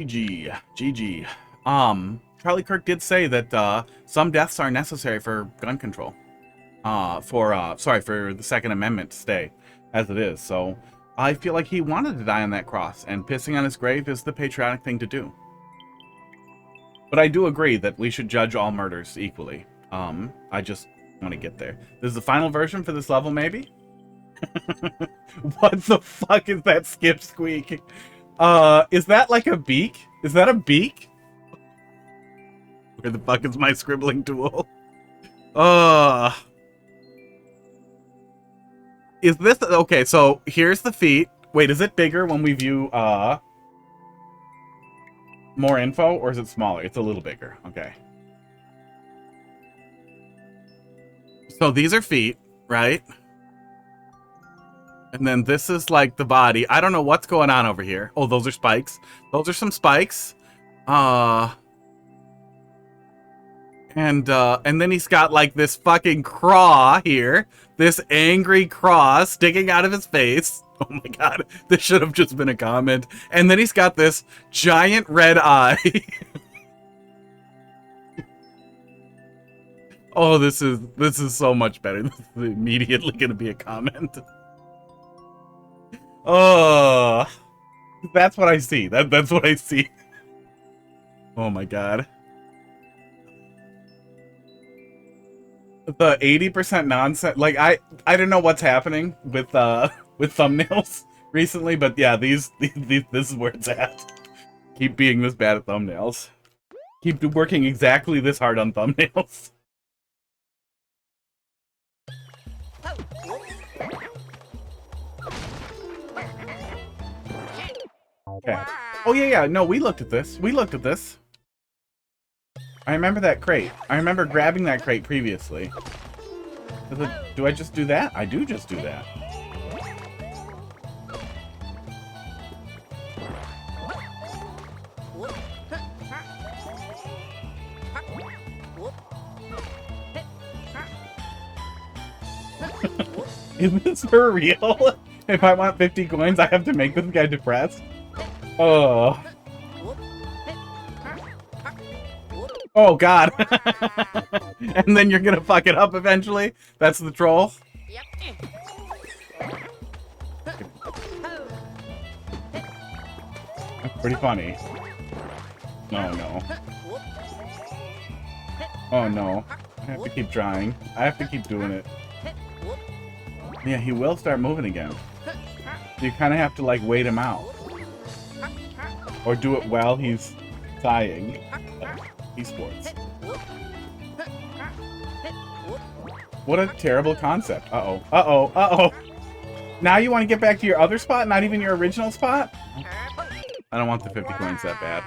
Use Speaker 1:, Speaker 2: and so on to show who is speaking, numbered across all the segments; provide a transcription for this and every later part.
Speaker 1: GG. GG. Charlie Kirk did say that some deaths are necessary for gun control. Sorry, for the Second Amendment to stay as it is. So I feel like he wanted to die on that cross, and pissing on his grave is the patriotic thing to do. But I do agree that we should judge all murders equally. I just want to get there. This is the final version for this level, maybe? What the fuck is that skip squeak? Is that like a beak? Is that a beak? Where the fuck is my scribbling tool? Is this... Okay, so here's the feet. Wait, is it bigger when we view, more info, or is it smaller? It's a little bigger. Okay. So these are feet, right? And then this is like the body. I don't know what's going on over here. Oh, those are spikes. Those are some spikes. And then he's got like this fucking craw here. This angry craw sticking out of his face. Oh my god, this should have just been a comment. And then he's got this giant red eye. Oh, this is so much better. This is immediately gonna be a comment. Oh, that's what I see. That's what I see. Oh my god. The 80% nonsense. Like I don't know what's happening with thumbnails recently, but yeah, these this is where it's at. Keep being this bad at thumbnails. Keep working exactly this hard on thumbnails. Okay. Oh yeah, no, we looked at this. We looked at this. I remember that crate. I remember grabbing that crate previously. Do I just do that? I do just do that. Is this for real? If I want 50 coins, I have to make this guy depressed? Oh. Oh god. And then you're gonna fuck it up eventually? That's the troll? That's pretty funny. Oh no. Oh no. I have to keep trying. I have to keep doing it. Yeah, he will start moving again. You kind of have to like wait him out. Or do it while he's dying. Esports. What a terrible concept. Uh-oh. Uh-oh. Uh-oh. Now you want to get back to your other spot? Not even your original spot? I don't want the 50 coins that bad.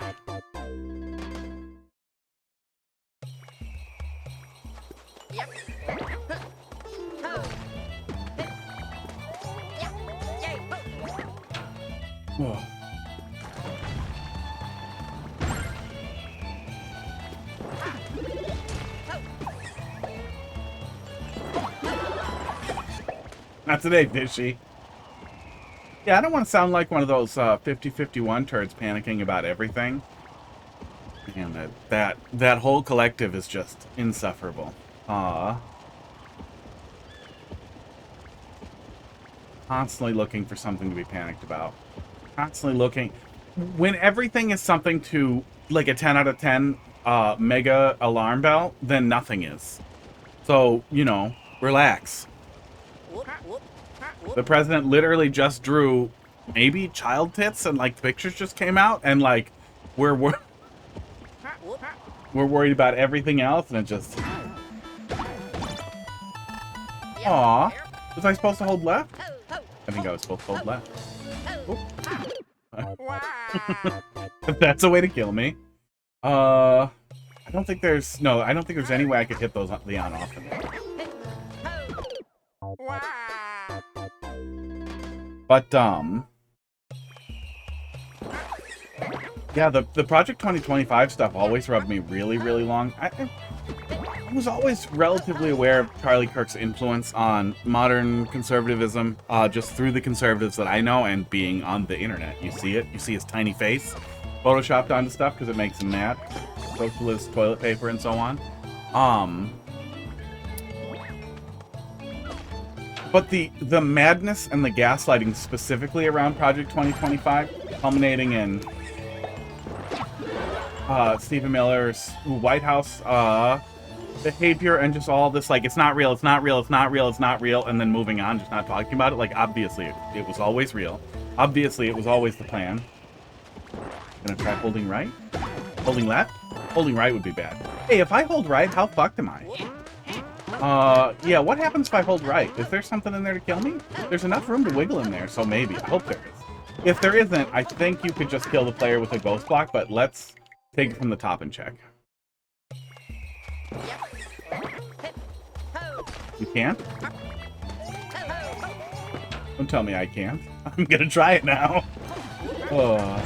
Speaker 1: Oh. Not today, Dishy. Yeah, I don't want to sound like one of those 50-51 turds panicking about everything. Man, that whole collective is just insufferable. Constantly looking for something to be panicked about. Constantly looking. When everything is something to, like a 10 out of 10 mega alarm bell, then nothing is. So, you know, relax. The president literally just drew maybe child tits and like the pictures just came out and like we're worried about everything else and it just... Aw. Was I supposed to hold left? I think I was supposed to hold left. That's a way to kill me. I don't think there's... No, I don't think there's any way I could hit those the on-off. But, yeah, the Project 2025 stuff always rubbed me really, really long. I was always relatively aware of Charlie Kirk's influence on modern conservatism, just through the conservatives that I know and being on the internet. You see it? You see his tiny face? photoshopped onto stuff because it makes them mad. Socialist toilet paper and so on. But the madness and the gaslighting specifically around Project 2025, culminating in Stephen Miller's White House behavior and just all this, like, it's not real, it's not real, it's not real, it's not real, and then moving on, just not talking about it. Like, obviously, it was always real. Obviously, it was always the plan. Gonna try holding right? Holding left? Holding right would be bad. Hey, if I hold right, how fucked am I? Yeah, what happens if I hold right? Is there something in there to kill me? There's enough room to wiggle in there, so maybe. I hope there is. If there isn't, I think you could just kill the player with a ghost block, but let's take it from the top and check. You can't? Don't tell me I can't. I'm gonna try it now. How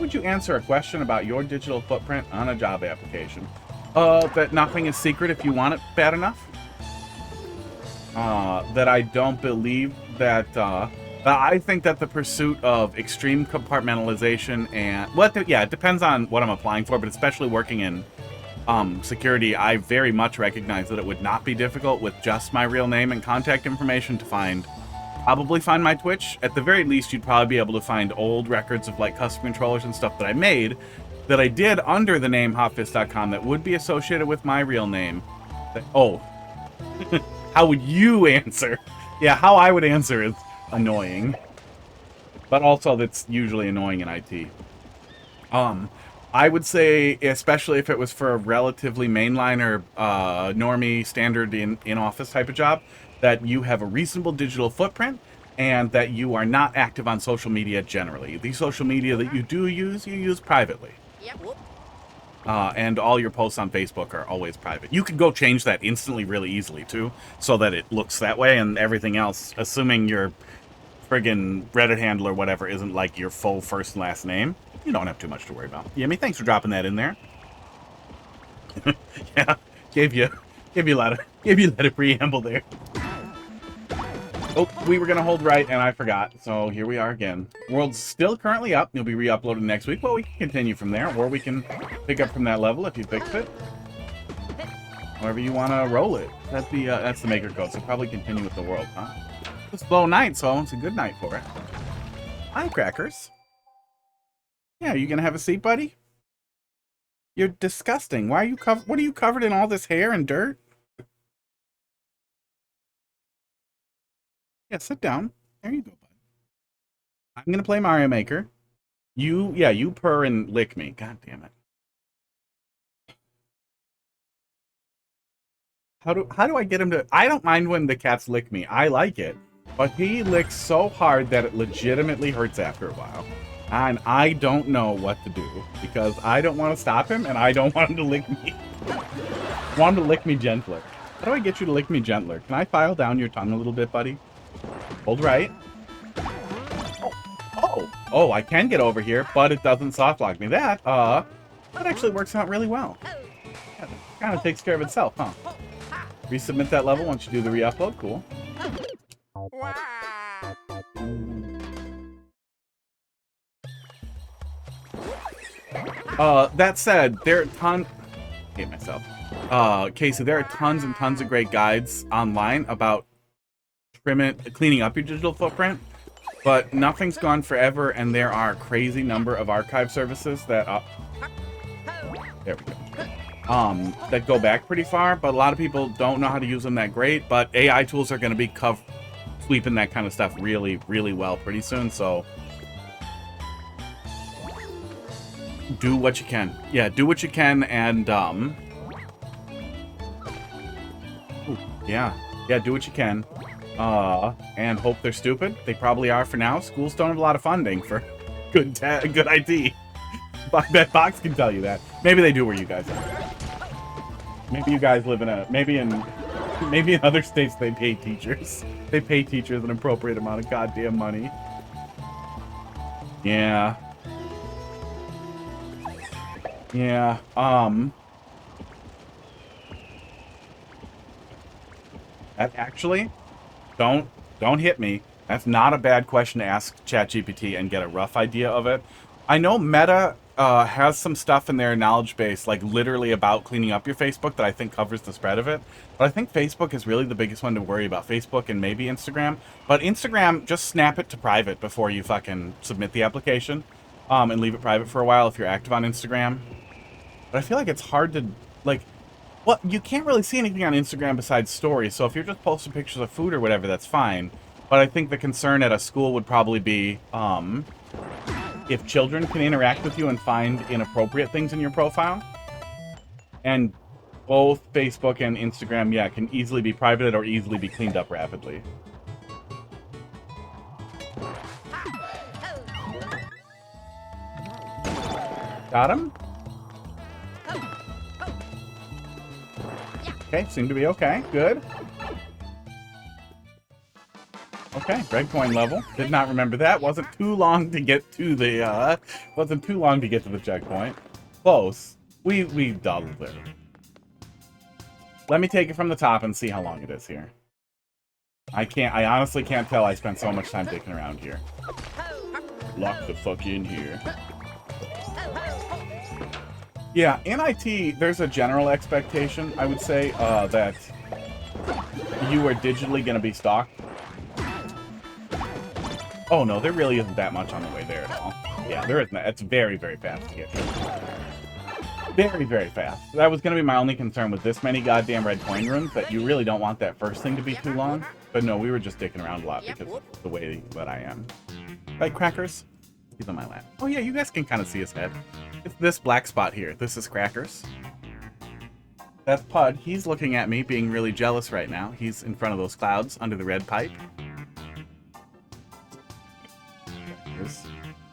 Speaker 1: would you answer a question about your digital footprint on a job application? That nothing is secret if you want it bad enough. That I don't believe that, I think that the pursuit of extreme compartmentalization and, yeah, it depends on what I'm applying for, but especially working in security, I very much recognize that it would not be difficult with just my real name and contact information to probably find my Twitch. At the very least, you'd probably be able to find old records of like custom controllers and stuff that I made, that I did under the name hotfist.com, that would be associated with my real name. Oh, how would you answer? Yeah, how I would answer is annoying, but also that's usually annoying in IT. I would say, especially if it was for a relatively mainline or normie standard in office type of job, that you have a reasonable digital footprint and that you are not active on social media generally. The social media that you do use, you use privately. And all your posts on Facebook are always private. You could go change that instantly really easily too, so that it looks that way, and everything else, assuming your friggin' Reddit handle or whatever isn't like your full first and last name, you don't have too much to worry about. Yemi, thanks for dropping that in there. Yeah, gave you a lot of preamble there. Oh, we were gonna hold right and I forgot, so here we are again. World's still currently up. You'll be re-uploaded next week. Well, we can continue from there, or we can pick up from that level if you fix it. However you want to roll it. That's the maker code, so probably continue with the world, huh? It's a slow night, so it's a good night for it. Hi, Crackers. Yeah, you gonna have a seat, buddy? You're disgusting. Why are you what are you covered in all this hair and dirt? Yeah, sit down. There you go, bud. I'm gonna play Mario Maker. You purr and lick me. God damn it. How do I get him to... I don't mind when the cats lick me. I like it. But he licks so hard that it legitimately hurts after a while. And I don't know what to do, because I don't want to stop him, and I don't want him to lick me. I want him to lick me gentler. How do I get you to lick me gentler? Can I file down your tongue a little bit, buddy? Hold right. Oh, I can get over here, but it doesn't soft lock me. That actually works out really well. Yeah, it kind of takes care of itself, huh? Resubmit that level once you do the re-upload. Cool. That said, there are tons... I hate myself. Casey, there are tons and tons of great guides online about cleaning up your digital footprint, but nothing's gone forever, and there are a crazy number of archive services that... there we go. That go back pretty far, but a lot of people don't know how to use them that great, but AI tools are going to be sweeping that kind of stuff really, really well pretty soon, so... do what you can. Yeah, do what you can, and, ooh, yeah, do what you can. And hope they're stupid. They probably are for now. Schools don't have a lot of funding for good IT. I bet Fox can tell you that. Maybe they do where you guys are. Maybe you guys live in maybe in other states they pay teachers. They pay teachers an appropriate amount of goddamn money. Yeah. Yeah, that actually, don't hit me. That's not a bad question to ask ChatGPT and get a rough idea of it. I know Meta has some stuff in their knowledge base, like literally about cleaning up your Facebook, that I think covers the spread of it. But I think Facebook is really the biggest one to worry about. Facebook and maybe Instagram. But Instagram, just snap it to private before you fucking submit the application, and leave it private for a while if you're active on Instagram. But I feel like it's hard to, like, well, you can't really see anything on Instagram besides stories, so if you're just posting pictures of food or whatever, that's fine. But I think the concern at a school would probably be, if children can interact with you and find inappropriate things in your profile. And both Facebook and Instagram, yeah, can easily be privated or easily be cleaned up rapidly. Got him? Okay, seem to be okay. Good. Okay, red coin level. Did not remember that. Wasn't too long to get to the, checkpoint. Close. We doubled it. Let me take it from the top and see how long it is here. I honestly can't tell. I spent so much time dicking around here. Lock the fuck in here. Yeah, in IT, there's a general expectation, I would say, that you are digitally going to be stalked. Oh, no, there really isn't that much on the way there at all. Yeah, there isn't. It's very, very fast to get to. Very, very fast. That was going to be my only concern with this many goddamn red coin rooms, that you really don't want that first thing to be too long. But no, we were just dicking around a lot because of the way that I am. Right, Crackers? He's on my lap. Oh, yeah, you guys can kind of see his head. It's this black spot here. This is Crackers. That's Pud. He's looking at me, being really jealous right now. He's in front of those clouds under the red pipe.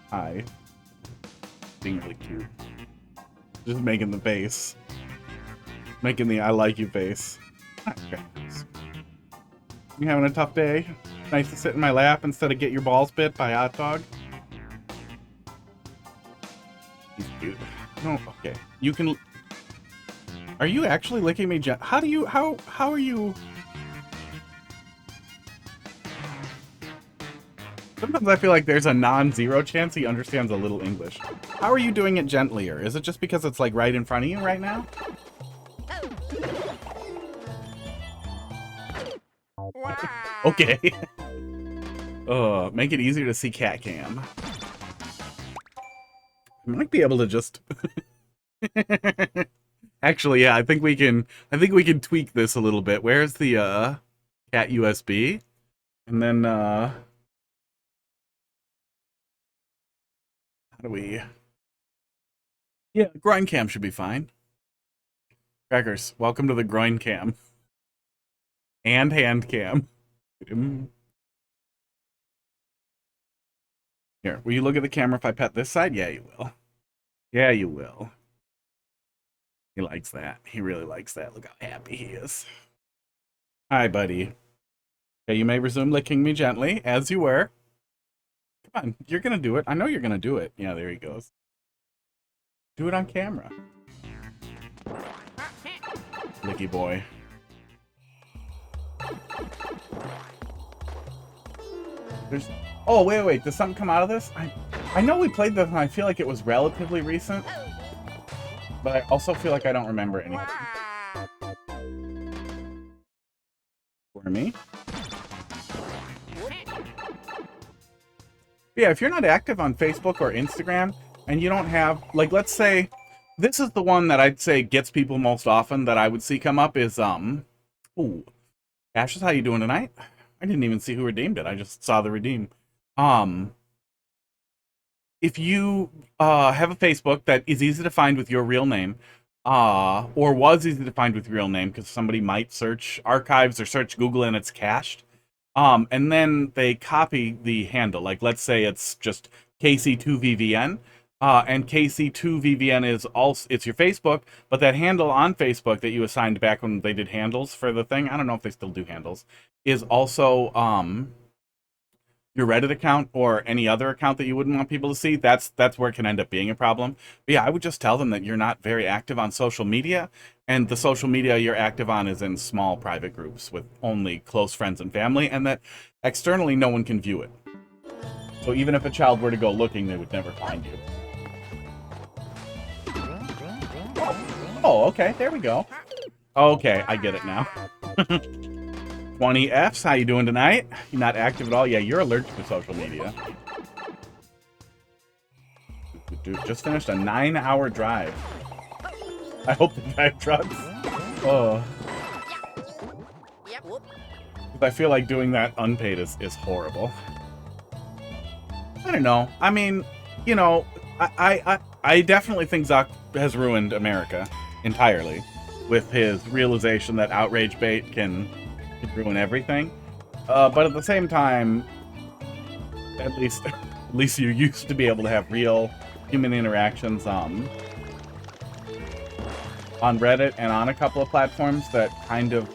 Speaker 1: Hi. Being really cute. Just making the face. Making the I like you face. You having a tough day? Nice to sit in my lap instead of get your balls bit by a hot dog? He's cute. No, okay. You can... Are you actually licking me how do you... How are you... Sometimes I feel like there's a non-zero chance he understands a little English. How are you doing it gentlier? Is it just because it's like right in front of you right now? Okay. Make it easier to see cat cam. I might be able to just... Actually, yeah, I think we can tweak this a little bit. Where's the cat USB? And then how do we... Yeah, groin cam should be fine. Crackers, welcome to the groin cam. And hand cam. Here, will you look at the camera if I pet this side? Yeah, you will. Yeah, you will. He likes that. He really likes that. Look how happy he is. Hi, buddy. Okay, you may resume licking me gently, as you were. Come on, you're gonna do it. I know you're gonna do it. Yeah, there he goes. Do it on camera. Licky boy. There's... Oh, wait. Does something come out of this? I know we played this and I feel like it was relatively recent. But I also feel like I don't remember anything. For me? Yeah, if you're not active on Facebook or Instagram, and you don't have, like, let's say, this is the one that I'd say gets people most often that I would see come up is, ooh, Ashes, how you doing tonight? I didn't even see who redeemed it. I just saw the redeem. If you have a Facebook that is easy to find with your real name, or was easy to find with your real name because somebody might search archives or search Google and it's cached, and then they copy the handle. Like, let's say it's just KC2VVN, and KC2VVN is also, it's your Facebook, but that handle on Facebook that you assigned back when they did handles for the thing, I don't know if they still do handles, is also your Reddit account or any other account that you wouldn't want people to see, that's where it can end up being a problem. But yeah, I would just tell them that you're not very active on social media, and the social media you're active on is in small private groups with only close friends and family, and that externally no one can view it. So even if a child were to go looking, they would never find you. Oh, okay, there we go. Okay, I get it now. 20 Fs, how you doing tonight? You're not active at all? Yeah, you're allergic to social media. Dude, just finished a 9-hour drive. I hope they drive trucks. Oh. I feel like doing that unpaid is horrible. I don't know. I mean, you know, I definitely think Zuck has ruined America entirely with his realization that outrage bait can ruin everything. But at the same time, at least you used to be able to have real human interactions on Reddit and on a couple of platforms that kind of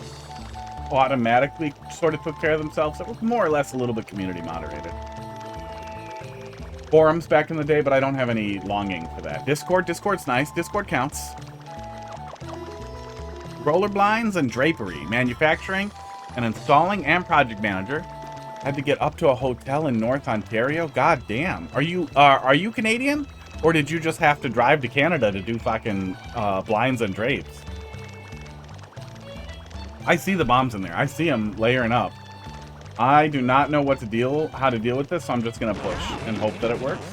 Speaker 1: automatically sort of took care of themselves. It was more or less a little bit community moderated. Forums back in the day, but I don't have any longing for that. Discord's nice. Discord counts. Roller blinds and drapery, manufacturing and installing, and project manager. Had to get up to a hotel in North Ontario. God damn. Are you Canadian, or did you just have to drive to Canada to do fucking blinds and drapes? I see the bombs in there. I see them layering up. I do not know how to deal with this, so I'm just gonna push and hope that it works.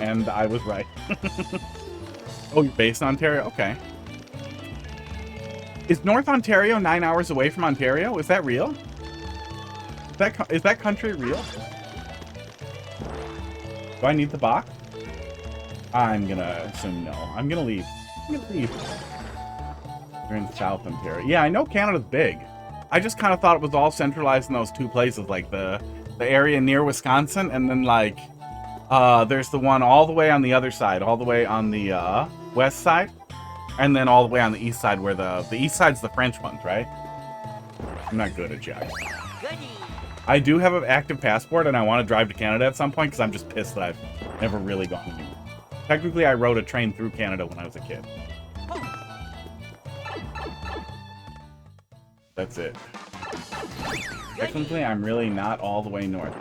Speaker 1: And I was right. Oh, you're based in Ontario? Okay. Is North Ontario 9 hours away from Ontario? Is that real? Is that country real? Do I need the box? I'm gonna assume no. I'm gonna leave. You're in South Ontario. Yeah, I know Canada's big. I just kind of thought it was all centralized in those two places, like the area near Wisconsin, and then like there's the one all the way on the other side, all the way on the west side, and then all the way on the east side, where the east side's the French ones, right? I'm not good at geography. I do have an active passport, and I want to drive to Canada at some point because I'm just pissed that I've never really gone anywhere. Technically, I rode a train through Canada when I was a kid. That's it. Technically, I'm really not all the way north.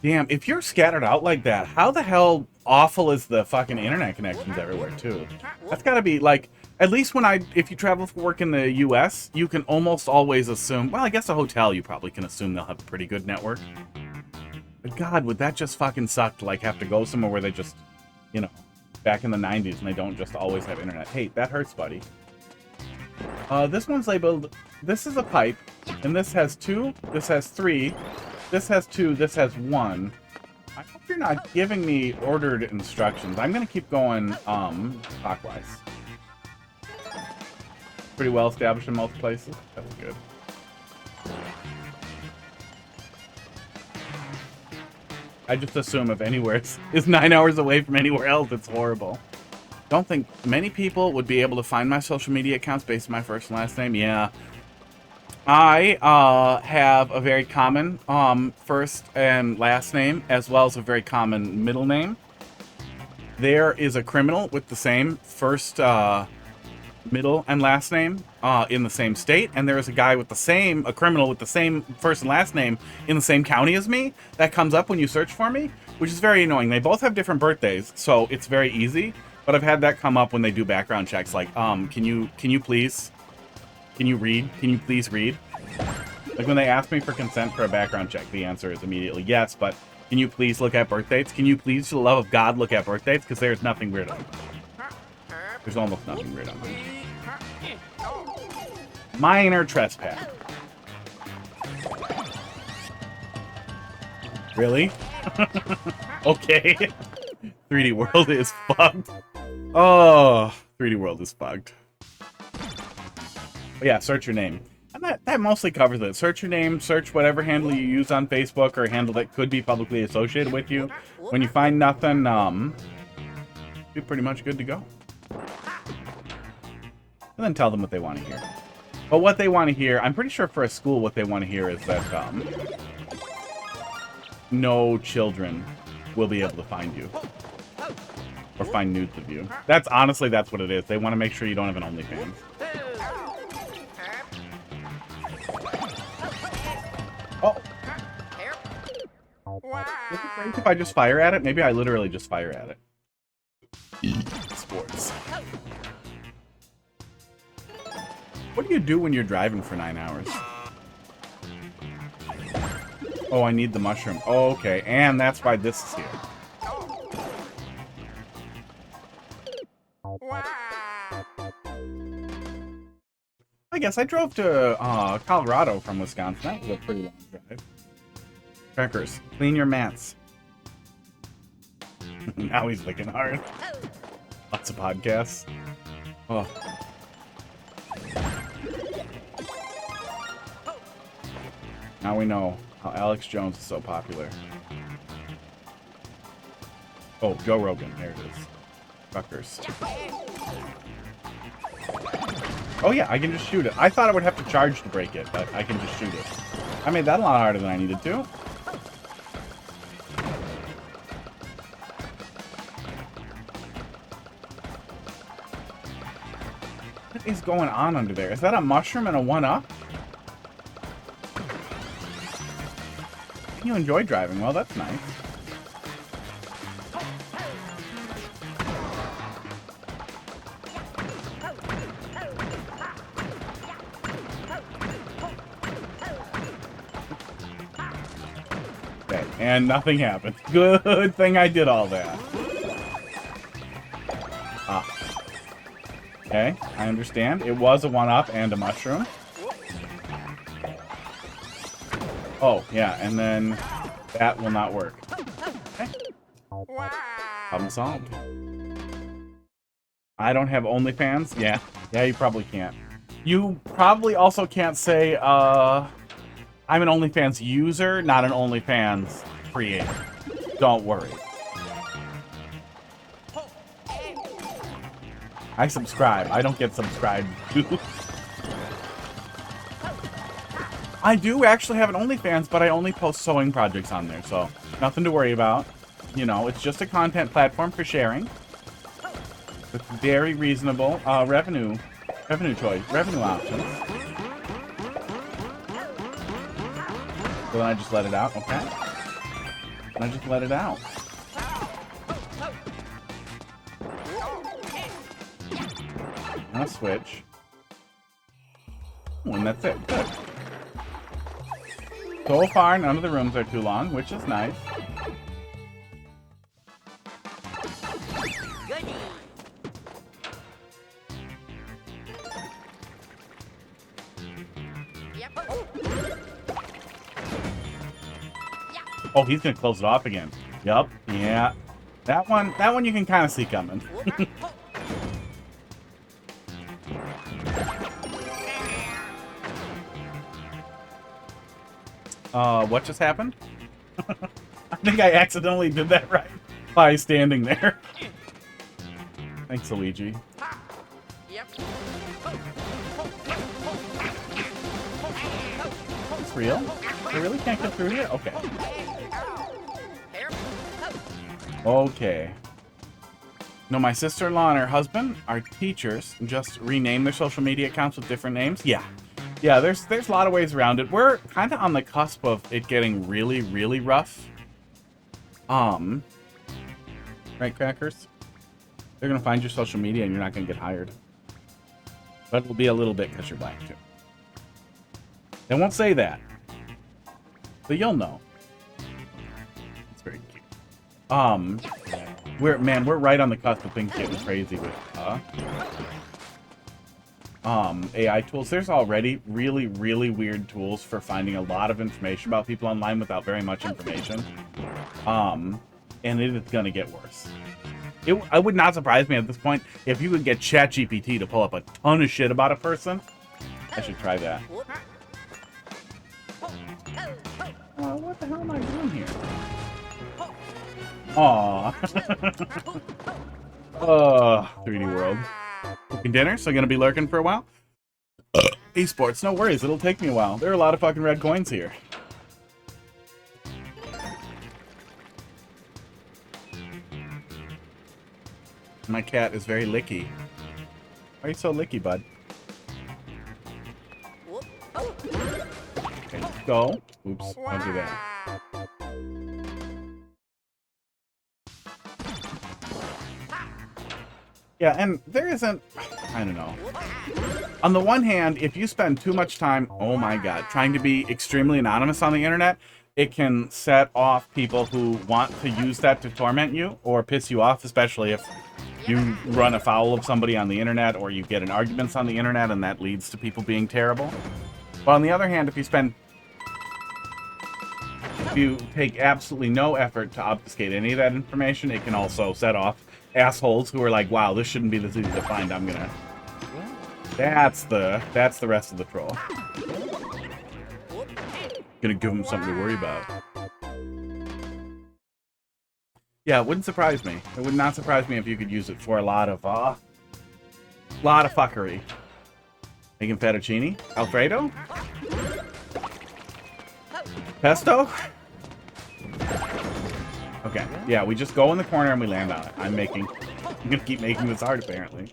Speaker 1: Damn, if you're scattered out like that, how the hell awful is the fucking internet connections everywhere, too? That's gotta be, like, at least if you travel for work in the US, you can almost always assume, well, I guess a hotel, you probably can assume they'll have a pretty good network. But God, would that just fucking suck to, like, have to go somewhere where they just, you know, back in the 90s, and they don't just always have internet. Hey, that hurts, buddy. This one's labeled, this is a pipe, and this has 2, this has 3, this has 2, this has 1. I hope you're not giving me ordered instructions. I'm gonna keep going, clockwise. Pretty well established in most places. That's good. I just assume if anywhere is 9 hours away from anywhere else, it's horrible. Don't think many people would be able to find my social media accounts based on my first and last name. Yeah. I have a very common first and last name, as well as a very common middle name. There is a criminal with the same first, middle, and last name in the same state, and there is a guy with a criminal with the same first and last name in the same county as me. That comes up when you search for me, which is very annoying. They both have different birthdays, so it's very easy. But I've had that come up when they do background checks, like, can you please read? Like when they ask me for consent for a background check, the answer is immediately yes, but can you please look at birth dates? Can you please, for the love of God, look at birth dates? Because there's nothing weird on them. There's almost nothing weird on them. Minor trespass. Really? Okay. 3D World is fucked. Oh, 3D World is fucked. But yeah, search your name. And that mostly covers it. Search your name, search whatever handle you use on Facebook or a handle that could be publicly associated with you. When you find nothing, you're pretty much good to go. And then tell them what they want to hear. But what they want to hear, I'm pretty sure for a school, what they want to hear is that no children will be able to find you or find nudes of you. That's honestly, that's what it is. They want to make sure you don't have an OnlyFans. Oh. Is it great if I just fire at it? Maybe I literally just fire at it. Sports. What do you do when you're driving for 9 hours? Oh, I need the mushroom. Oh, okay. And that's why this is here. I guess I drove to Colorado from Wisconsin. That was a pretty long drive. Crackers, clean your mats. Now he's looking hard. Lots of podcasts. Oh. Now we know how Alex Jones is so popular. Oh, Joe Rogan. There it is. Fuckers. Oh yeah, I can just shoot it. I thought I would have to charge to break it, but I can just shoot it. I made that a lot harder than I needed to. What is going on under there? Is that a mushroom and a 1-up? You enjoy driving. Well, that's nice. Okay, and nothing happened. Good thing I did all that. Ah. Okay, I understand. It was a 1-up and a mushroom. Oh, yeah, and then that will not work. Okay. Problem solved. I don't have OnlyFans? Yeah. Yeah, you probably can't. You probably also can't say, I'm an OnlyFans user, not an OnlyFans creator. Don't worry. I subscribe. I don't get subscribed to. I do actually have an OnlyFans, but I only post sewing projects on there, so nothing to worry about. You know, it's just a content platform for sharing. With very reasonable revenue options. So then I just let it out, okay? And I just let it out. And a switch. Oh, and that's it. Good. So far, none of the rooms are too long, which is nice. Oh, he's gonna close it off again. Yup. Yeah. That one you can kind of see coming. What just happened? I think I accidentally did that right by standing there. Thanks, Luigi. It's real? I really can't get through here? Okay. Okay. No, my sister-in-law and her husband are teachers and just rename their social media accounts with different names. Yeah. Yeah, there's a lot of ways around it. We're kind of on the cusp of it getting really, really rough. Right, Crackers? They're going to find your social media and you're not going to get hired. But it'll be a little bit because you're black, too. They won't say that. But you'll know. It's very cute. We're right on the cusp of things getting crazy with, AI tools. There's already really, really weird tools for finding a lot of information about people online without very much information. And it is gonna get worse. It would not surprise me at this point if you could get ChatGPT to pull up a ton of shit about a person. I should try that. What the hell am I doing here? Aww. 3D World. Cooking dinner, so gonna be lurking for a while. Esports, no worries. It'll take me a while. There are a lot of fucking red coins here. My cat is very licky. Why are you so licky, bud? Okay, go. Oops, don't do that. Yeah, and there isn't... I don't know. On the one hand, if you spend too much time, oh my god, trying to be extremely anonymous on the internet, it can set off people who want to use that to torment you or piss you off, especially if you run afoul of somebody on the internet or you get in arguments on the internet and that leads to people being terrible. But on the other hand, if you take absolutely no effort to obfuscate any of that information, it can also set off assholes who are like, wow, this shouldn't be this easy to find. I'm gonna... That's the rest of the troll. Gonna give them something to worry about. Yeah, it wouldn't surprise me. It would not surprise me if you could use it for a lot of fuckery. Making fettuccine? Alfredo? Pesto? Okay, yeah, we just go in the corner and we land on it. I'm gonna keep making this art, apparently.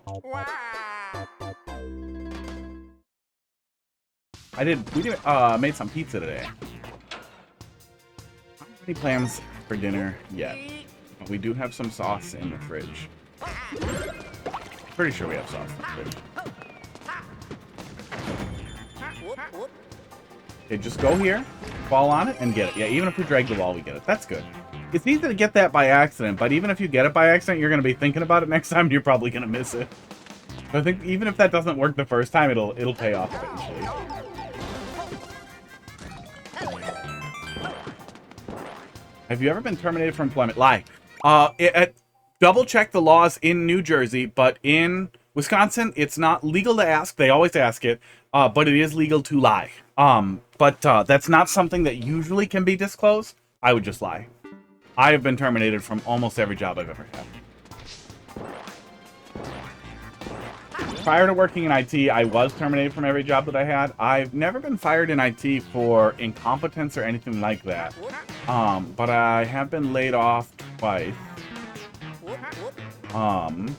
Speaker 1: We made some pizza today. Not any plans for dinner yet. But we do have some sauce in the fridge. Pretty sure we have sauce in the fridge. Okay, just go here, fall on it, and get it. Yeah, even if we drag the wall, we get it. That's good. It's easy to get that by accident, but even if you get it by accident, you're going to be thinking about it next time, and you're probably going to miss it. So I think even if that doesn't work the first time, it'll pay off eventually. Have you ever been terminated from employment? Lie. Double check the laws in New Jersey, but in Wisconsin, it's not legal to ask. They always ask it, but it is legal to lie. But that's not something that usually can be disclosed. I would just lie. I have been terminated from almost every job I've ever had. Prior to working in IT, I was terminated from every job that I had. I've never been fired in IT for incompetence or anything like that. But I have been laid off twice. I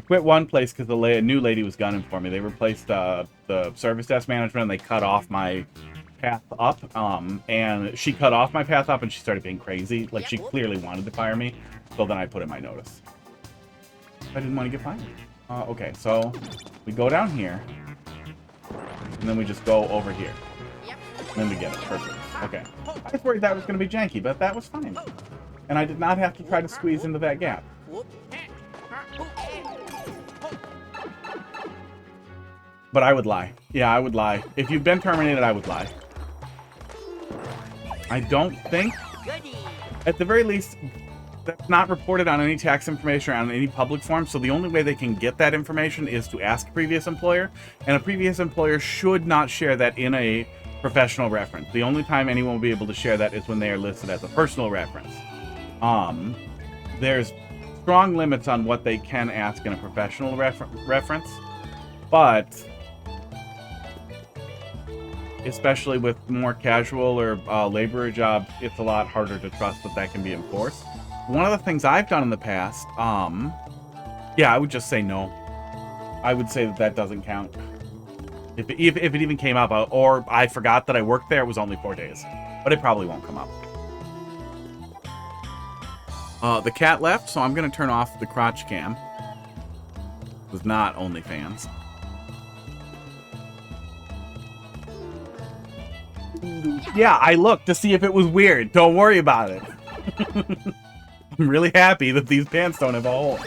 Speaker 1: quit one place because a new lady was gunning for me. They replaced the service desk management and they cut off my path up. And she cut off my path up and she started being crazy. Like, she clearly wanted to fire me. So then I put in my notice. I didn't want to get fired. Okay, so we go down here. And then we just go over here. And then we get it. Perfect. Okay. I was worried that was going to be janky, but that was fine. And I did not have to try to squeeze into that gap. But I would lie. Yeah, I would lie. If you've been terminated, I would lie. I don't think, at the very least, that's not reported on any tax information or on any public form, so the only way they can get that information is to ask a previous employer, and a previous employer should not share that in a professional reference. The only time anyone will be able to share that is when they are listed as a personal reference. There's strong limits on what they can ask in a professional reference, but especially with more casual or laborer jobs, it's a lot harder to trust that can be enforced. One of the things I've done in the past, yeah, I would just say no. I would say that doesn't count. If it even came up, or I forgot that I worked there, it was only 4 days. But it probably won't come up. The cat left, so I'm going to turn off the crotch cam. It was not OnlyFans. Yeah, I looked to see if it was weird. Don't worry about it. I'm really happy that these pants don't have a hole.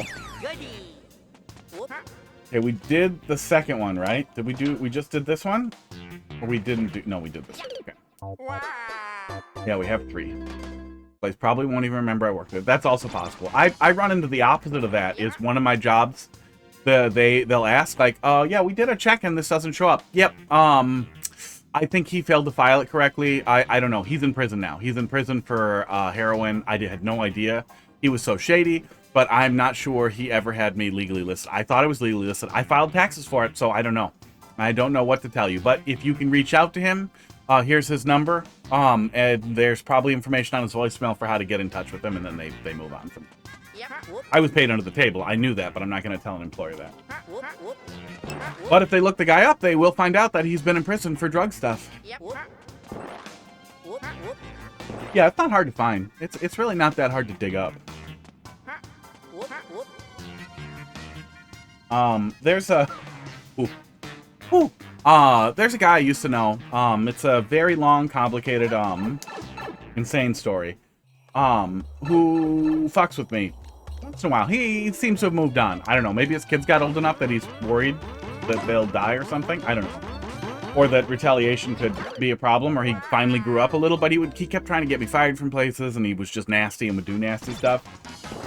Speaker 1: Okay, we did the second one, right? We just did this one? Or we didn't do... No, we did this one. Okay. Yeah, we have 3. Place probably won't even remember I worked there. That's also possible. I run into the opposite of that. Is one of my jobs, they'll ask, like, oh, yeah, we did a check and this doesn't show up. Yep, I think he failed to file it correctly. I don't know. He's in prison now. He's in prison for heroin. I had no idea. he was so shady, but I'm not sure he ever had me legally listed. I thought it was legally listed. I filed taxes for it, so I don't know. I don't know what to tell you. But if you can reach out to him, here's his number. And there's probably information on his voicemail for how to get in touch with him, and then they move on from it. I was paid under the table. I knew that, but I'm not going to tell an employer that. But if they look the guy up, they will find out that he's been in prison for drug stuff. Yeah, it's not hard to find. It's really not that hard to dig up. There's a there's a guy I used to know. It's a very long, complicated, insane story. Who fucks with me once in a while. He seems to have moved on. I don't know. Maybe his kids got old enough that he's worried that they'll die or something. I don't know. Or that retaliation could be a problem, or he finally grew up a little, but he kept trying to get me fired from places, and he was just nasty and would do nasty stuff.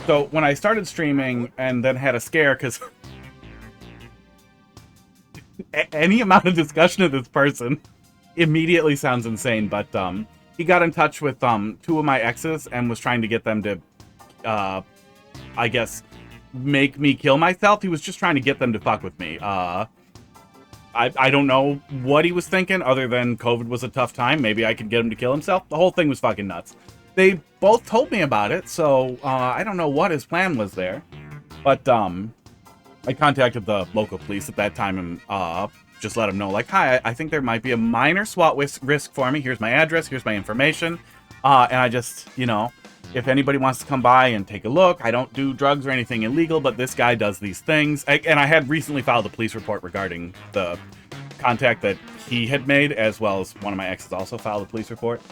Speaker 1: So when I started streaming and then had a scare, because any amount of discussion of this person immediately sounds insane, but he got in touch with 2 of my exes and was trying to get them to, I guess, make me kill myself. He was just trying to get them to fuck with me. I don't know what he was thinking, other than COVID was a tough time. Maybe I could get him to kill himself. The whole thing was fucking nuts. They both told me about it, so I don't know what his plan was there. But I contacted the local police at that time and just let them know, like, hi, I think there might be a minor SWAT risk for me. Here's my address. Here's my information. And I just, you know, if anybody wants to come by and take a look, I don't do drugs or anything illegal, but this guy does these things. And I had recently filed a police report regarding the contact that he had made, as well as one of my exes also filed a police report.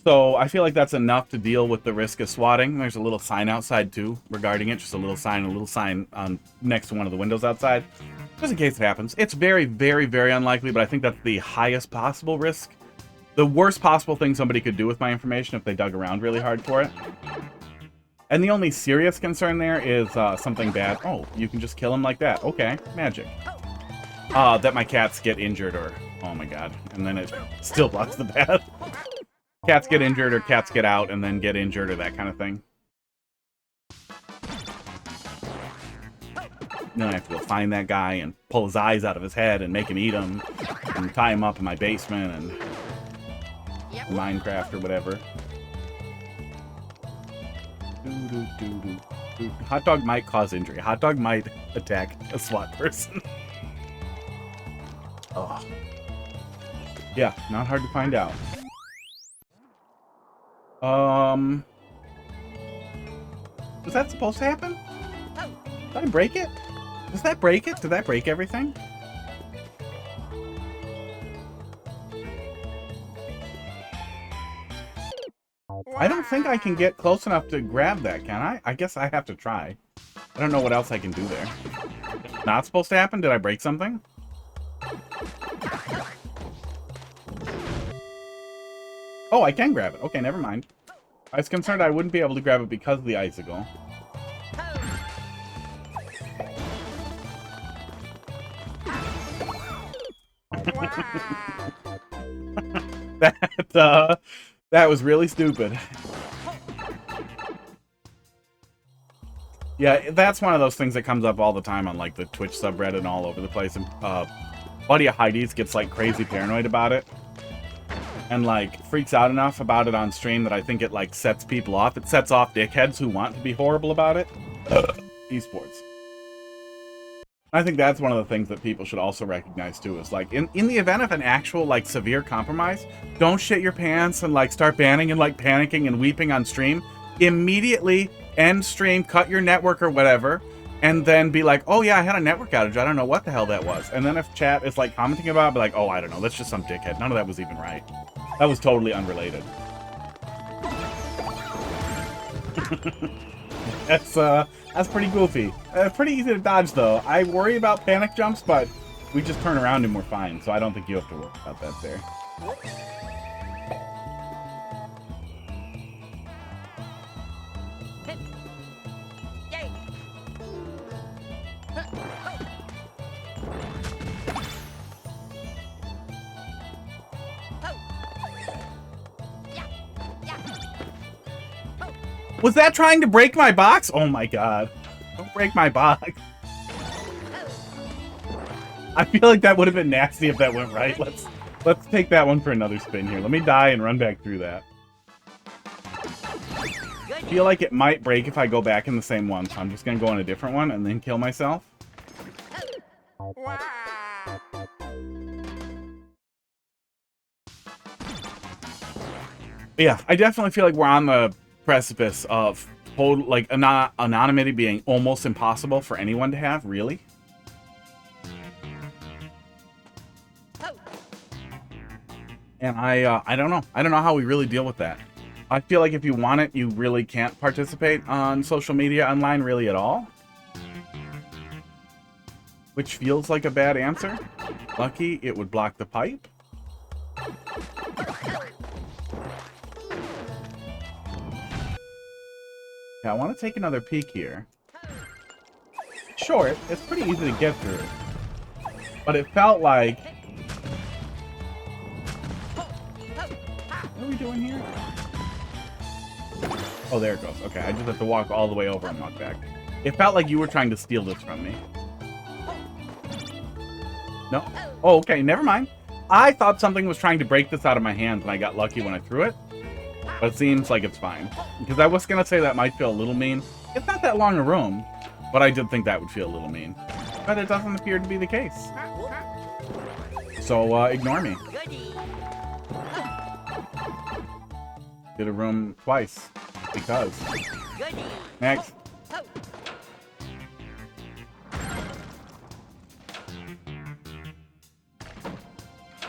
Speaker 1: So I feel like that's enough to deal with the risk of swatting. There's a little sign outside too regarding it, just a little sign next to one of the windows outside, just in case it happens. It's very, very, very unlikely, but I think that's the highest possible risk. The worst possible thing somebody could do with my information if they dug around really hard for it. And the only serious concern there is something bad. Oh, you can just kill him like that. Okay, magic. That my cats get injured, or oh my god, and then it still blocks the path. Cats get injured, or cats get out and then get injured, or that kind of thing. Then I have to go find that guy and pull his eyes out of his head and make him eat them, and tie him up in my basement and Minecraft or whatever. Hot dog might cause injury. Hot dog might attack a SWAT person. Oh. Yeah, not hard to find out. Was that supposed to happen? Did I break it? Does that break it? Did that break everything? I don't think I can get close enough to grab that, can I? I guess I have to try. I don't know what else I can do there. Not supposed to happen? Did I break something? Oh, I can grab it. Okay, never mind. I was concerned I wouldn't be able to grab it because of the icicle. That was really stupid. Yeah, that's one of those things that comes up all the time on, like, the Twitch subreddit and all over the place. And buddy of Heidi's gets, like, crazy paranoid about it. And, like, freaks out enough about it on stream that I think it, like, sets people off. It sets off dickheads who want to be horrible about it. Esports. I think that's one of the things that people should also recognize, too, is, like, in the event of an actual, like, severe compromise, don't shit your pants and, like, start banning and, like, panicking and weeping on stream. Immediately end stream, cut your network or whatever, and then be like, oh, yeah, I had a network outage. I don't know what the hell that was. And then if chat is, like, commenting about it, be like, oh, I don't know. That's just some dickhead. None of that was even right. That was totally unrelated. That's pretty goofy. Pretty easy to dodge, though. I worry about panic jumps, but we just turn around and we're fine, so I don't think you have to worry about that there. Was that trying to break my box? Oh my god. Don't break my box. I feel like that would have been nasty if that went right. Let's take that one for another spin here. Let me die and run back through that. I feel like it might break if I go back in the same one, so I'm just gonna go on a different one and then kill myself. Yeah, I definitely feel like we're on the precipice of total, like, anonymity being almost impossible for anyone to have, really. And I don't know. I don't know how we really deal with that. I feel like if you want it, you really can't participate on social media online really at all. Which feels like a bad answer. Lucky it would block the pipe. Yeah, I want to take another peek here. Sure, it's pretty easy to get through. But it felt like... What are we doing here? Oh, there it goes. Okay, I just have to walk all the way over and walk back. It felt like you were trying to steal this from me. No? Oh, okay, never mind. I thought something was trying to break this out of my hands, and I got lucky when I threw it. But it seems like it's fine. Because I was going to say that might feel a little mean. It's not that long a room, but I did think that would feel a little mean. But it doesn't appear to be the case. So, ignore me. Did a room twice. Because. Next.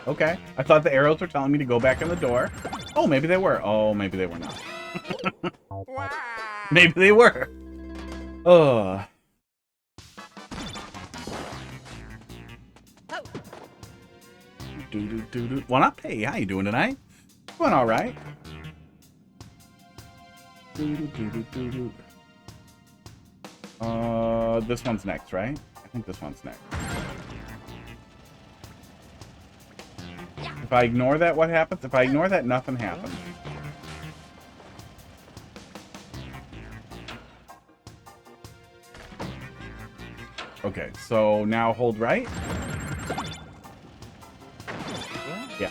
Speaker 1: Okay. I thought the arrows were telling me to go back in the door. Oh, maybe they were. Oh, maybe they were not. Maybe they were. Ugh. Do. What up? Hey, how you doing tonight? Doing all right. This one's next, right? I think this one's next. If I ignore that, what happens? If I ignore that, nothing happens. Okay, so now hold right. Yeah.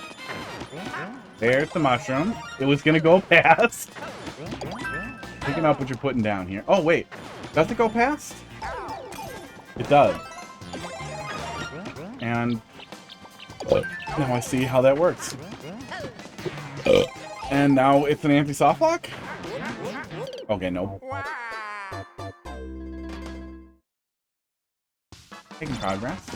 Speaker 1: There's the mushroom. It was gonna go past. Picking up what you're putting down here. Oh, wait. Does it go past? It does. And now I see how that works. And now it's an anti-soft lock? Okay, no. Making progress.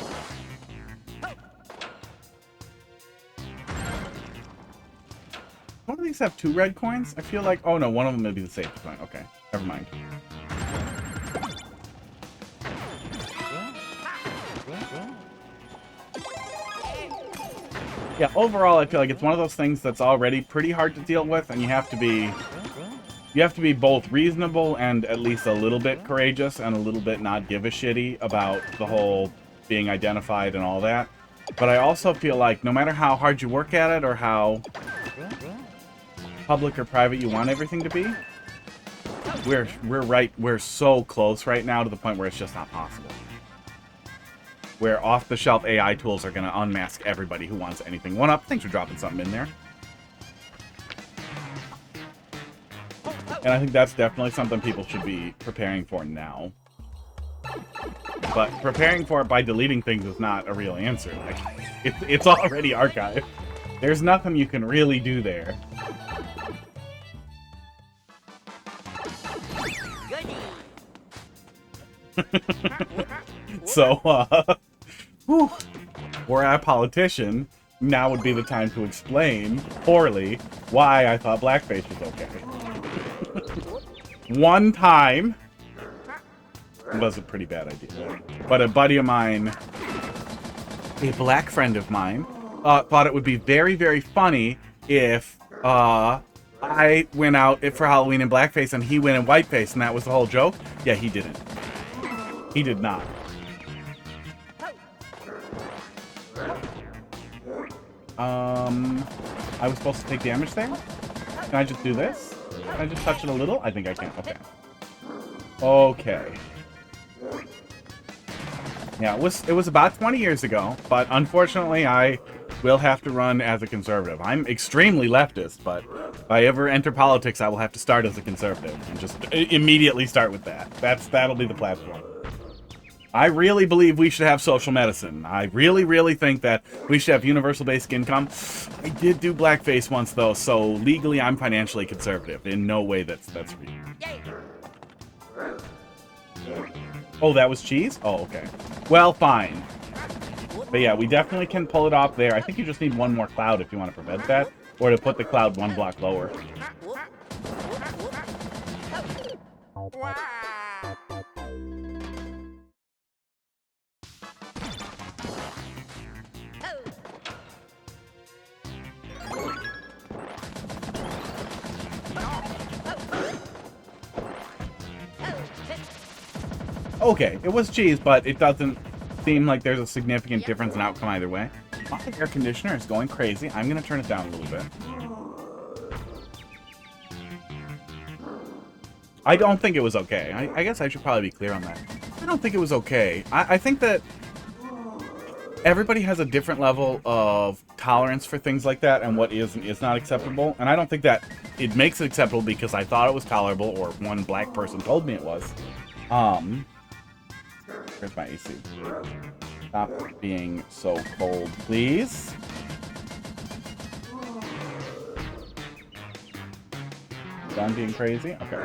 Speaker 1: One of these have 2 red coins? I feel like... Oh, no, one of them may be the safety coin. Okay, never mind. Yeah, overall, I feel like it's one of those things that's already pretty hard to deal with, and you have to be both reasonable and at least a little bit courageous and a little bit not give a shitty about the whole being identified and all that. But I also feel like no matter how hard you work at it or how public or private you want everything to be, we're so close right now to the point where it's just not possible. Where off-the-shelf AI tools are going to unmask everybody who wants anything. One up. Thanks for dropping something in there. And I think that's definitely something people should be preparing for now. But preparing for it by deleting things is not a real answer. Like, it's already archived. There's nothing you can really do there. So, whew, were I a politician, now would be the time to explain, poorly, why I thought blackface was okay. One time, it was a pretty bad idea, but a buddy of mine, a black friend of mine, thought it would be very, very funny if I went out for Halloween in blackface and he went in whiteface, and that was the whole joke. Yeah, he didn't. He did not. I was supposed to take damage there? Can I just do this? Can I just touch it a little? I think I can. Okay. Okay. Yeah, it was about 20 years ago, but unfortunately I will have to run as a conservative. I'm extremely leftist, but if I ever enter politics, I will have to start as a conservative and just immediately start with that. That'll be the platform. I really believe we should have social medicine. I really, really think that we should have universal basic income. I did do blackface once, though, so legally I'm financially conservative. In no way that's real. Oh, that was cheese? Oh, okay. Well, fine. But yeah, we definitely can pull it off there. I think you just need one more cloud if you want to prevent that, or to put the cloud one block lower. Okay, it was cheese, but it doesn't seem like there's a significant difference in outcome either way. My air conditioner is going crazy. I'm going to turn it down a little bit. I don't think it was okay. I guess I should probably be clear on that. I don't think it was okay. I think that everybody has a different level of tolerance for things like that and what is and is not acceptable. And I don't think that it makes it acceptable because I thought it was tolerable or one black person told me it was. Where's my AC? Stop being so cold, please. Done being crazy? Okay.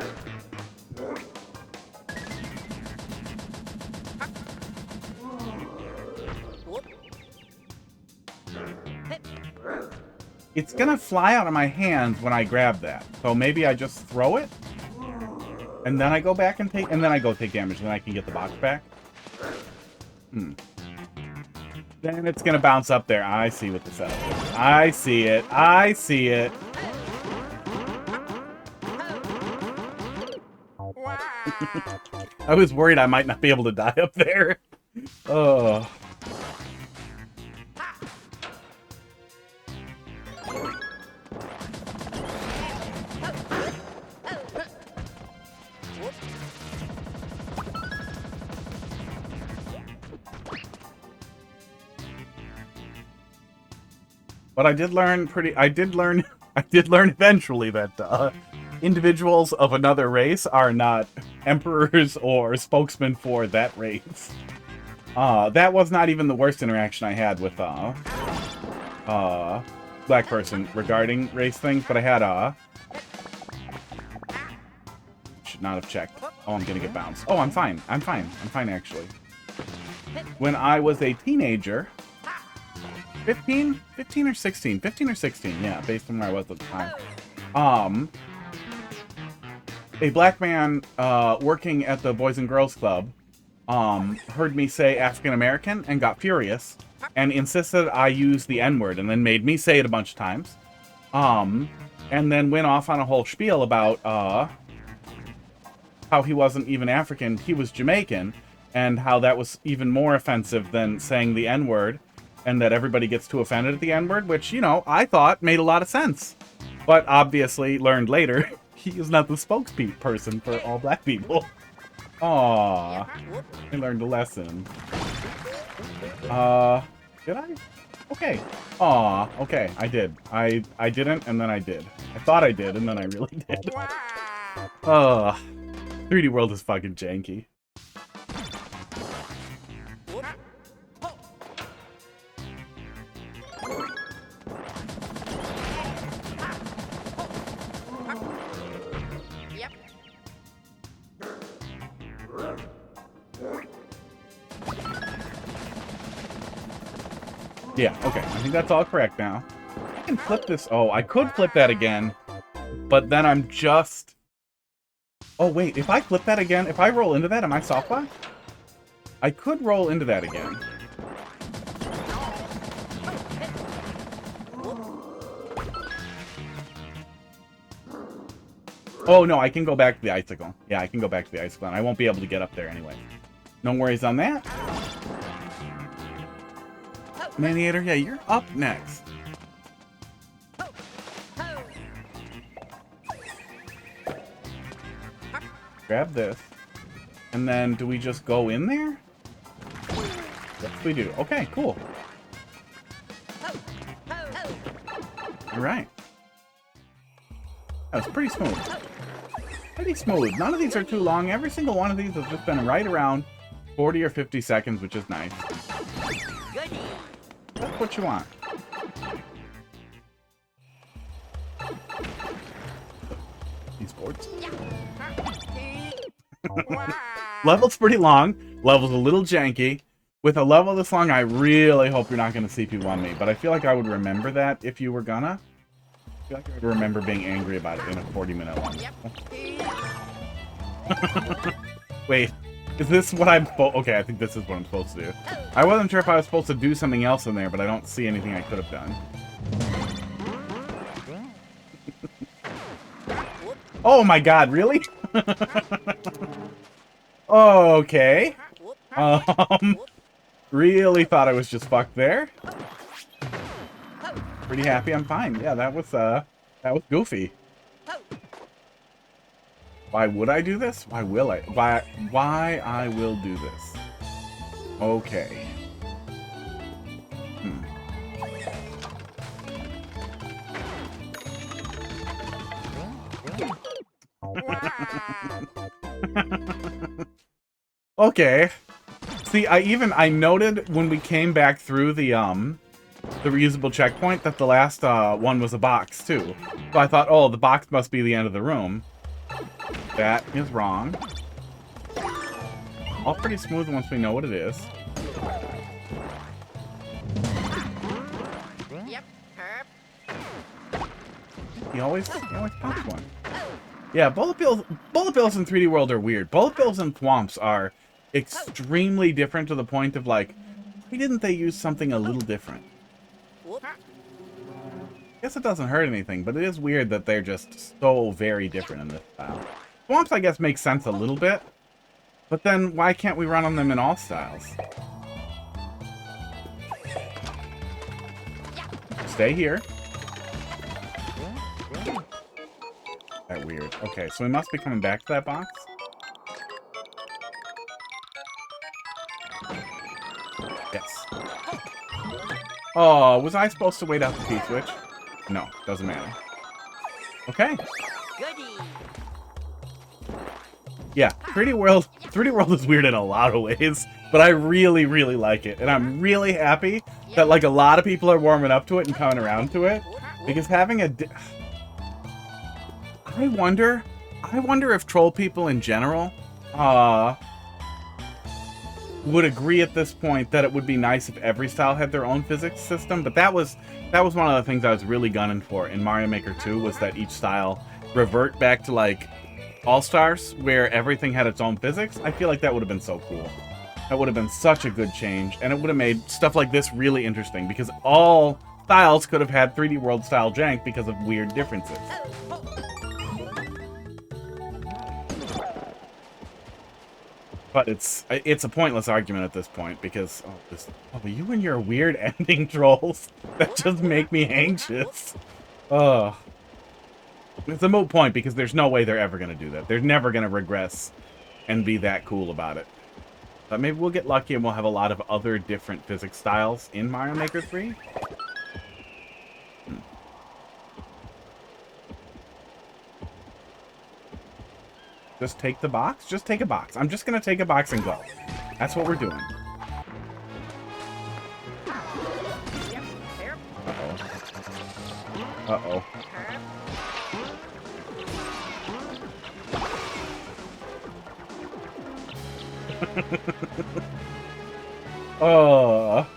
Speaker 1: It's gonna fly out of my hands when I grab that. So maybe I just throw it? And then I go back and take... And then I go take damage, and then I can get the box back? Then it's gonna bounce up there. I see what the setup is. I see it. I see it. I was worried I might not be able to die up there. Oh. But I did learn eventually that individuals of another race are not emperors or spokesmen for that race. That was not even the worst interaction I had with black person regarding race things, but I had should not have checked. Oh, I'm gonna get bounced. Oh, I'm fine. I'm fine actually. When I was a teenager, 15 or 16? 15 or 16, yeah, based on where I was at the time. A black man working at the Boys and Girls Club heard me say African American and got furious and insisted I use the N-word and then made me say it a bunch of times. And then went off on a whole spiel about how he wasn't even African, he was Jamaican, and how that was even more offensive than saying the N-word, and that everybody gets too offended at the N-word, which, you know, I thought made a lot of sense. But obviously learned later, he is not the spokesperson for all black people. Aww. I learned a lesson. Did I? Okay. Aw, okay, I did. I didn't, and then I did. I thought I did, and then I really did. 3D World is fucking janky. Yeah, okay. I think that's all correct now. I can flip this. Oh, I could flip that again. But then I'm just... Oh, wait. If I flip that again, if I roll into that, am I soft locked? I could roll into that again. Oh, no, I can go back to the icicle. Yeah, I can go back to the icicle, and I won't be able to get up there anyway. No worries on that. Maniator, yeah, you're up next. Grab this. And then do we just go in there? Yes, we do. Okay, cool. Alright. That was pretty smooth. Pretty smooth. None of these are too long. Every single one of these has just been right around 40 or 50 seconds, which is nice. That's what you want. These boards. Level's pretty long. Level's a little janky. With a level this long, I really hope you're not going to CP1 me. But I feel like I would remember that if you were gonna. I feel like I would remember being angry about it in a 40-minute long. Wait, is this what I'm supposed... Okay, I think this is what I'm supposed to do. I wasn't sure if I was supposed to do something else in there, but I don't see anything I could have done. Oh my god, really? Okay. Really thought I was just fucked there. Pretty happy I'm fine. Yeah, that was goofy. Why would I do this? Why will I? Why I will do this. Okay. Okay. See, I noted when we came back through the reusable checkpoint that the last one was a box too. So I thought, oh, the box must be the end of the room. That is wrong. All pretty smooth once we know what it is.
Speaker 2: Yep.
Speaker 1: He always pops one. Yeah, bullet bills in 3D World are weird. Bullet bills in Thwomps are extremely different to the point of like, why didn't they use something a little different? I guess it doesn't hurt anything, but it is weird that they're just so very different in this style. Thwomps, I guess, makes sense a little bit, but then why can't we run on them in all styles? Stay here. That weird. Okay, so we must be coming back to that box. Yes. Oh, was I supposed to wait out the P-switch? No, doesn't matter. Okay. Yeah, 3D World is weird in a lot of ways, but I really, really like it. And I'm really happy that like a lot of people are warming up to it and coming around to it. Because having a... I wonder if troll people in general would agree at this point that it would be nice if every style had their own physics system, but that was one of the things I was really gunning for in Mario Maker 2, was that each style revert back to like All-Stars where everything had its own physics. I feel like that would have been so cool. That would have been such a good change, and it would have made stuff like this really interesting because all styles could have had 3D World style jank because of weird differences. But it's a pointless argument at this point because you and your weird ending trolls that just make me anxious. Ugh. It's a moot point because there's no way they're ever gonna do that. They're never gonna regress and be that cool about it. But maybe we'll get lucky and we'll have a lot of other different physics styles in Mario Maker 3. Just take the box? Just take a box. I'm just gonna take a box and go. That's what we're doing. Uh-oh. Oh.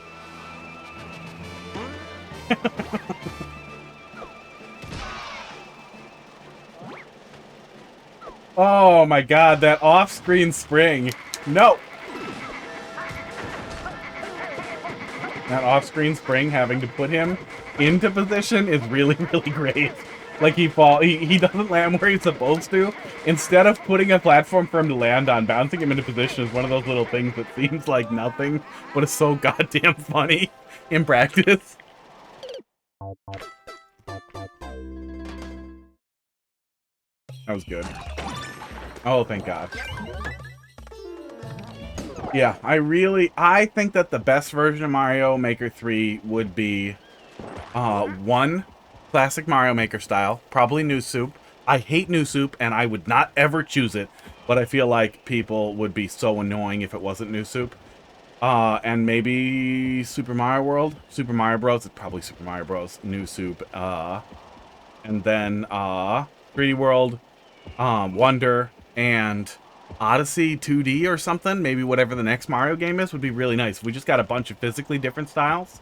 Speaker 1: Oh my god, that off-screen spring. No! That off-screen spring having to put him into position is really, really great. Like he doesn't land where he's supposed to. Instead of putting a platform for him to land on, bouncing him into position is one of those little things that seems like nothing, but is so goddamn funny in practice. That was good. Oh, thank God. Yeah, I think that the best version of Mario Maker 3 would be, one, classic Mario Maker style, probably New Soup. I hate New Soup, and I would not ever choose it, but I feel like people would be so annoying if it wasn't New Soup. And maybe Super Mario World, Super Mario Bros. It's probably Super Mario Bros. New Soup. And then 3D World, Wonder, and Odyssey 2D or something. Maybe whatever the next Mario game is would be really nice. We just got a bunch of physically different styles.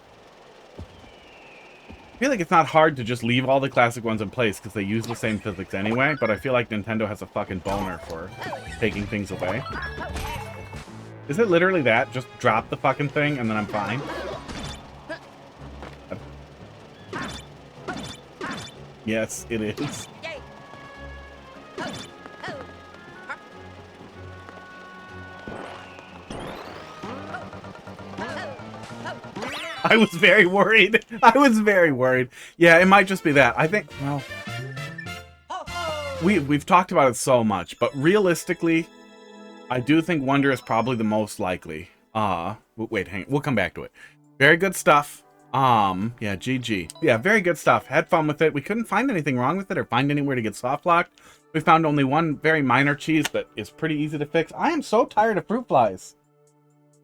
Speaker 1: I feel like it's not hard to just leave all the classic ones in place because they use the same physics anyway, but I feel like Nintendo has a fucking boner for taking things away. Is it literally that? Just drop the fucking thing and then I'm fine? Yes, it is. I was very worried. I was very worried. Yeah, it might just be that. I think, well, we've talked about it so much, but realistically, I do think Wonder is probably the most likely. Wait, hang on. We'll come back to it. Very good stuff. Yeah, GG. Yeah, very good stuff. Had fun with it. We couldn't find anything wrong with it or find anywhere to get soft locked. We found only one very minor cheese that is pretty easy to fix. I am so tired of fruit flies.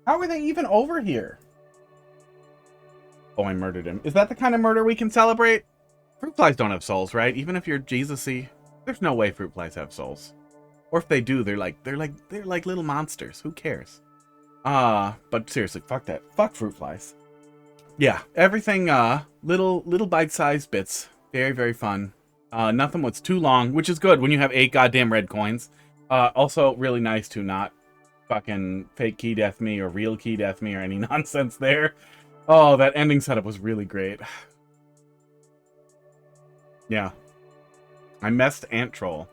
Speaker 1: How are they even over here? Oh, I murdered him. Is that the kind of murder we can celebrate? Fruit flies don't have souls, right? Even if you're Jesus-y, there's no way fruit flies have souls. Or if they do, they're like little monsters. Who cares? But seriously, fuck that. Fuck fruit flies. Yeah, everything, little bite-sized bits. Very, very fun. Nothing was too long, which is good when you have 8 goddamn red coins. Also, really nice to not fucking fake key death me or real key death me or any nonsense there. Oh, that ending setup was really great. Yeah. I missed Ant Troll.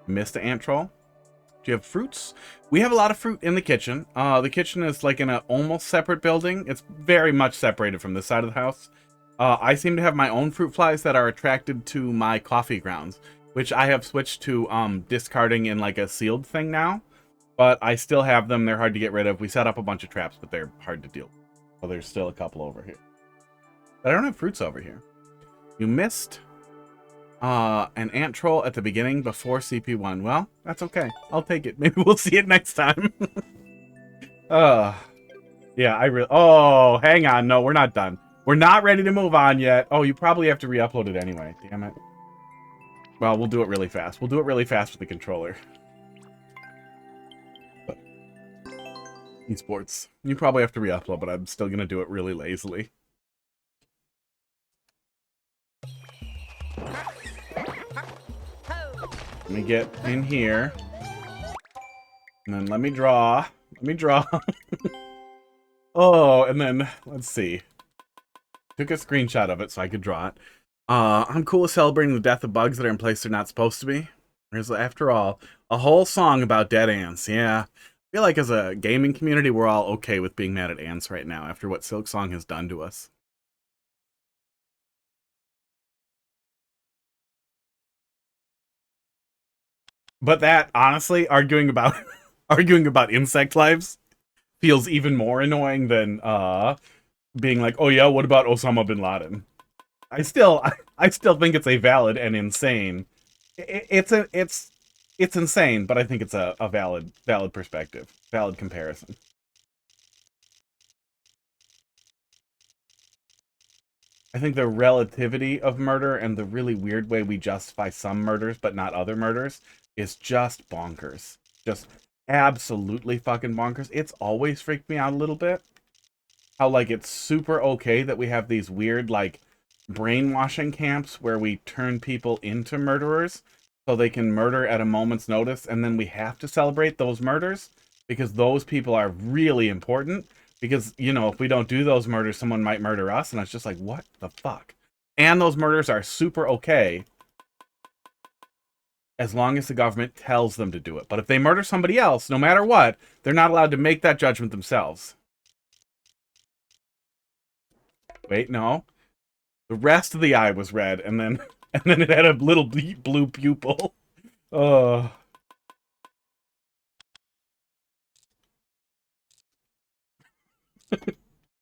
Speaker 1: Missed the Ant Troll? Do you have fruits? We have a lot of fruit in the kitchen. The kitchen is like in an almost separate building. It's very much separated from this side of the house. I seem to have my own fruit flies that are attracted to my coffee grounds, which I have switched to discarding in like a sealed thing now. But I still have them. They're hard to get rid of. We set up a bunch of traps, but they're hard to deal with. So there's still a couple over here. But I don't have fruits over here. You missed an ant troll at the beginning before CP1. Well, that's okay. I'll take it. Maybe we'll see it next time. Yeah, oh, hang on. No, we're not done. We're not ready to move on yet. Oh, you probably have to re-upload it anyway. Damn it. Well, we'll do it really fast. We'll do it really fast with the controller. Esports. You probably have to re-upload, but I'm still going to do it really lazily. Let me get in here. And then let me draw. Let me draw. Oh, and then, let's see. Took a screenshot of it so I could draw it. I'm cool with celebrating the death of bugs that are in place they're not supposed to be. There's, after all, a whole song about dead ants. Yeah. I feel like as a gaming community, we're all okay with being mad at ants right now after what Silksong has done to us. But that, honestly, arguing about insect lives feels even more annoying than being like, oh yeah, what about Osama bin Laden? I still think it's a valid and insane. It's insane, but I think it's a valid perspective, valid comparison. I think the relativity of murder and the really weird way we justify some murders but not other murders is just bonkers. Just absolutely fucking bonkers. It's always freaked me out a little bit. How, like, it's super okay that we have these weird, like, brainwashing camps where we turn people into murderers so they can murder at a moment's notice, and then we have to celebrate those murders because those people are really important. Because, you know, if we don't do those murders, someone might murder us, and it's just like, what the fuck? And those murders are super okay as long as the government tells them to do it. But if they murder somebody else, no matter what, they're not allowed to make that judgment themselves. Wait, no. The rest of the eye was red, and then it had a little blue pupil.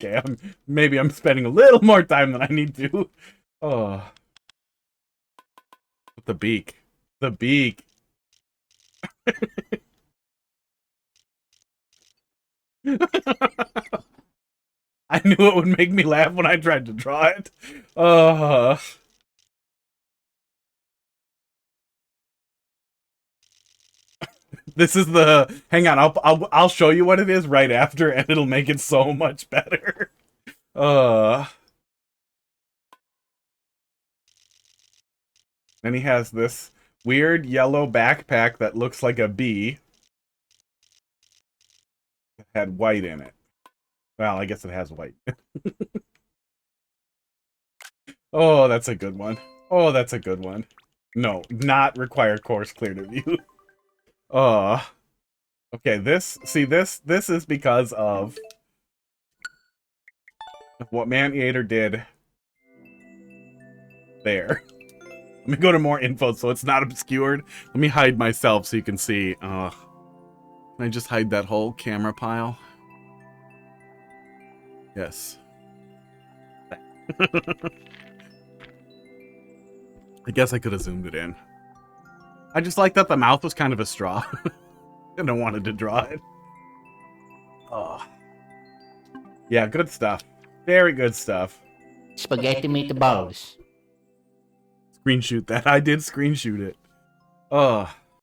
Speaker 1: Okay, maybe I'm spending a little more time than I need to. Oh. The beak. The beak. I knew it would make me laugh when I tried to draw it. This is the. Hang on, I'll show you what it is right after, and it'll make it so much better. Then he has this weird yellow backpack that looks like a bee. It had white in it. Well, I guess it has white. Oh, that's a good one. Oh, that's a good one. No, not require course clear to view. Okay, this is because of what Man-Eater did there. Let me go to more info so it's not obscured. Let me hide myself so you can see. Can I just hide that whole camera pile? Yes. I guess I could have zoomed it in. I just like that the mouth was kind of a straw. And I wanted to draw it. Oh. Yeah, good stuff. Very good stuff.
Speaker 2: Spaghetti meatballs.
Speaker 1: Screenshot that. I did screenshot it. Oh.